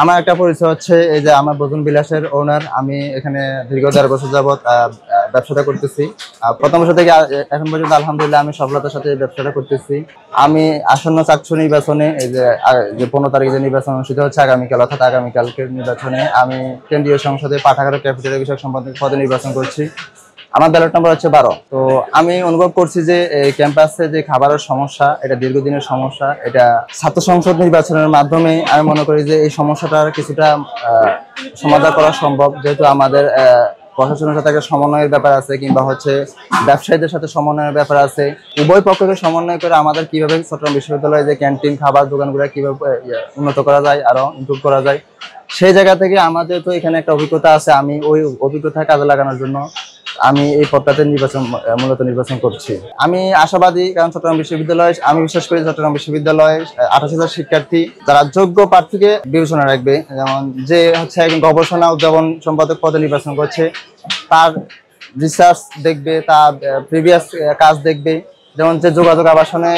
আমার একটা পরিচয় হচ্ছে এই যে আমার বদন বিলাসের ওনার। আমি এখানে দীর্ঘ ১.৫ বছর যাবত ব্যবসাটা করতেছি। প্রথম বছর থেকে এখন পর্যন্ত আলহামদুলিল্লাহ আমি সফলতার সাথে ব্যবসাটা করতেছি। আমি আসন্ন চাকসু নির্বাচনে এই যে 15 তারিখে যে নির্বাচন অনুষ্ঠিত হচ্ছে আগামীকাল, অর্থাৎ আগামীকালকের নির্বাচনে আমি কেন্দ্রীয় সংসদে পাঠাগার ক্যাপিটাল বিষয়ক সম্পাদক পদে নির্বাচন করছি। আমার ব্যালট নম্বর হচ্ছে 12। তো আমি অনুভব করছি যে এই ক্যাম্পাসে যে খাবারের সমস্যা, এটা দীর্ঘদিনের সমস্যা। এটা ছাত্র সংসদ নির্বাচনের মাধ্যমে আমি মনে করি যে এই সমস্যাটার কিছুটা সমাধান করা সম্ভব, যেহেতু আমাদের প্রশাসনের সাথে একটা সমন্বয়ের ব্যাপার আছে, কিংবা হচ্ছে ব্যবসায়ীদের সাথে সমন্বয়ের ব্যাপার আছে। উভয় পক্ষকে সমন্বয় করে আমাদের কিভাবে চট্টগ্রাম বিশ্ববিদ্যালয়ে যে ক্যান্টিন খাবার দোকানগুলো কিভাবে উন্নত করা যায়, আরো ইমপ্রুভ করা যায়, সেই জায়গা থেকে আমাদের তো এখানে একটা অভিজ্ঞতা আছে। আমি ওই অভিজ্ঞতা কাজে লাগানোর জন্য আমি এই পদটাতে মূলত নির্বাচন করছি। আমি আশাবাদী, কারণ চট্টগ্রাম বিশ্ববিদ্যালয়, আমি বিশ্বাস করি চট্টগ্রাম বিশ্ববিদ্যালয়ে 28,000 শিক্ষার্থী যারা যোগ্য প্রার্থীকে বিবেচনা রাখবে। যেমন যে হচ্ছে একজন গবেষণা উদ্ভাবন সম্পাদক পদে নির্বাচন করছে, তার রিসার্চ দেখবে, তার প্রিভিয়াস কাজ দেখবে। যেমন যে যোগাযোগ আবাসনে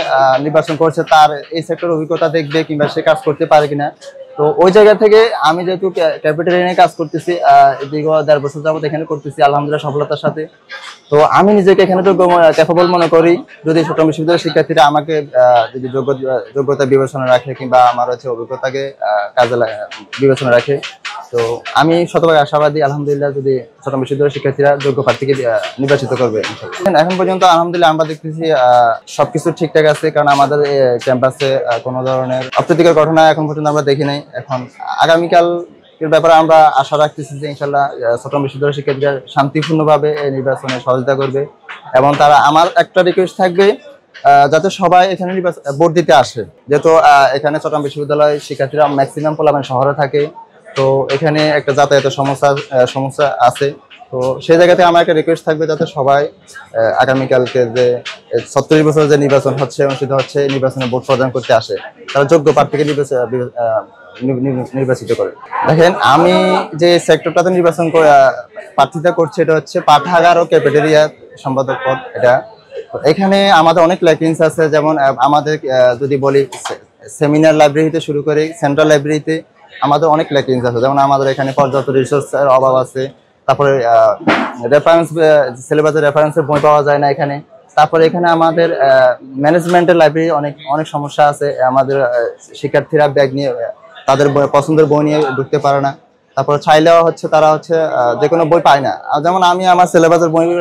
নির্বাচন করছে, তার এই সেক্টর অভিজ্ঞতা দেখবে, কিংবা সে কাজ করতে পারে কিনা। তো ওই জায়গা থেকে আমি যেহেতু ক্যাপিটাল নিয়ে কাজ করতেছি, দীর্ঘ 1.5 বছর যাবত এখানে করতেছি আলহামদুলিল্লাহ সফলতার সাথে। তো আমি নিজেকে এখানে ক্যাপেবল মনে করি। যদি চট্টগ্রাম বিশ্ববিদ্যালয়ের শিক্ষার্থীরা আমাকে যদি যোগ্যতা বিবেচনা রাখে, কিংবা আমার হচ্ছে অভিজ্ঞতাকে কাজে বিবেচনা রাখে, তো আমি শতভাগ আশাবাদী আলহামদুলিল্লাহ যদি চট্টগ্রাম বিশ্ববিদ্যালয়ের শিক্ষার্থীরা যোগ্য প্রার্থীকে নির্বাচিত করবে। এখন পর্যন্ত আলহামদুলিল্লাহ আমরা দেখতেছি সবকিছু ঠিকঠাক আছে, কারণ আমাদের ক্যাম্পাসে কোনো ধরনের অপ্রীতিকর ঘটনা এখন পর্যন্ত আমরা দেখি নাই। এখন আগামীকাল এর ব্যাপারে আমরা আশা রাখতেছি যে ইনশাল্লাহ চট্টগ্রাম বিশ্ববিদ্যালয়ের শিক্ষার্থীরা শান্তিপূর্ণভাবে এই নির্বাচনে সহযোগিতা করবে। এবং তারা, আমার একটা রিকোয়েস্ট থাকবে যাতে সবাই এখানে ভোট দিতে আসে, যেহেতু এখানে চট্টগ্রাম বিশ্ববিদ্যালয়ের শিক্ষার্থীরা ম্যাক্সিমাম পোলাপান শহরে থাকে। তো এখানে একটা যাতায়াতের সমস্যা আছে। তো সেই জায়গাতে আমার একটা রিকোয়েস্ট থাকবে যাতে সবাই আগামীকালকে যে 36 বছর যে নির্বাচন অনুষ্ঠিত হচ্ছে, নির্বাচনে ভোট প্রদান করতে আসে, তারা যোগ্য প্রার্থীকে নির্বাচিত করে। দেখেন, আমি যে সেক্টরটাতে প্রার্থিতা করছি, এটা হচ্ছে পাঠাগার ও ক্যাফেটেরিয়া সম্পাদক পদ। এখানে আমাদের অনেক ল্যাকিংস আছে। যেমন আমাদের যদি বলি, সেমিনার লাইব্রেরিতে শুরু করে সেন্ট্রাল লাইব্রেরিতে আমাদের অনেক ল্যাকিংস আছে। যেমন আমাদের এখানে পর্যাপ্ত রিসোর্সের অভাব আছে। তারপরে সিলেবাসের রেফারেন্সের বই পাওয়া যায় না এখানে। তারপরে এখানে আমাদের ম্যানেজমেন্টের লাইব্রেরি অনেক সমস্যা আছে। আমাদের শিক্ষার্থীরা ব্যাগ নিয়ে তাদের পছন্দের বই নিয়ে ঢুকতে পারে না। তারপর চাইলেও তারা যে কোনো বই পায় না। যেমন আমি আমার সিলেবাসের বইগুলো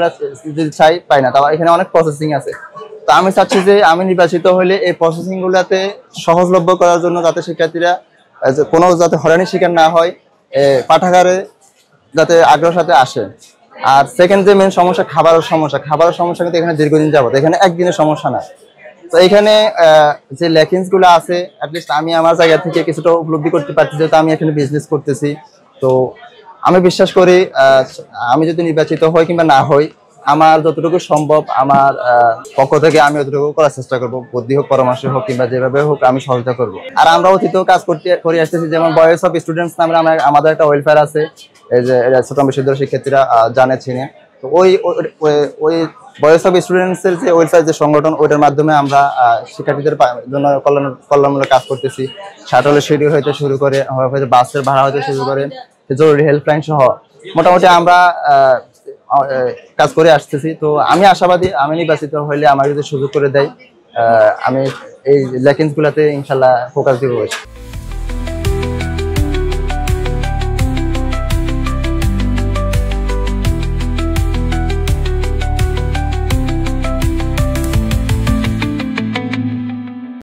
যদি চাই, পাই না। তাও এখানে অনেক প্রসেসিং আছে। তো আমি চাচ্ছি যে আমি নির্বাচিত হলে এই প্রসেসিং গুলাতে সহজলভ্য করার জন্য, যাতে শিক্ষার্থীরা কোনো যাতে হয়রানির শিকার না হয়, পাঠাগারে যাতে আগ্রহের সাথে আসে। আর সেকেন্ড যে মেন সমস্যা, খাবারের সমস্যা কিন্তু এখানে দীর্ঘদিন যাবত, এখানে একদিনের সমস্যা না। তো এখানে যে ল্যাকিংস গুলো আছে, অ্যাটলিস্ট আমি আমার জায়গা থেকে কিছুটা উপলব্ধি করতে পারছি, যেহেতু আমি এখানে বিজনেস করতেছি। তো আমি বিশ্বাস করি আমি যদি নির্বাচিত হই কিংবা না হই, আমার যতটুকু সম্ভব আমার পক্ষ থেকে আমি যতটুকু করার চেষ্টা করবো। বুদ্ধি হোক, পরামর্শ হোক, কিংবা যেভাবে হোক আমি সহযোগিতা করবো। আর আমরা অতীতেও কাজ করে আসতেছি। যেমন ভয়েস অফ স্টুডেন্টস নামে আমাদের একটা ওয়েলফেয়ার আছে, এই যে চট্টগ্রাম বিশ্ববিদ্যালয়ের শিক্ষার্থীরা জানে চিনে। তো ওই ভয়েস অফ স্টুডেন্টস এর যে ওয়েলফেয়ার যে সংগঠন, ওইটার মাধ্যমে আমরা শিক্ষার্থীদের জন্য কল্যাণমূলক কাজ করতেছি। শাটলের শিডিউল হইতে শুরু করে, বাসের ভাড়া হইতে শুরু করে, জরুরি হেল্পলাইন সহ মোটামুটি আমরা কাজ করে আসতেছি। তো আমি আশাবাদী, আমি নির্বাচিত হইলে আমার যদি সুযোগ করে দেয়, আমি এই ল্যাকিংস গুলাতে ইনশাল্লাহ ফোকাস দিব।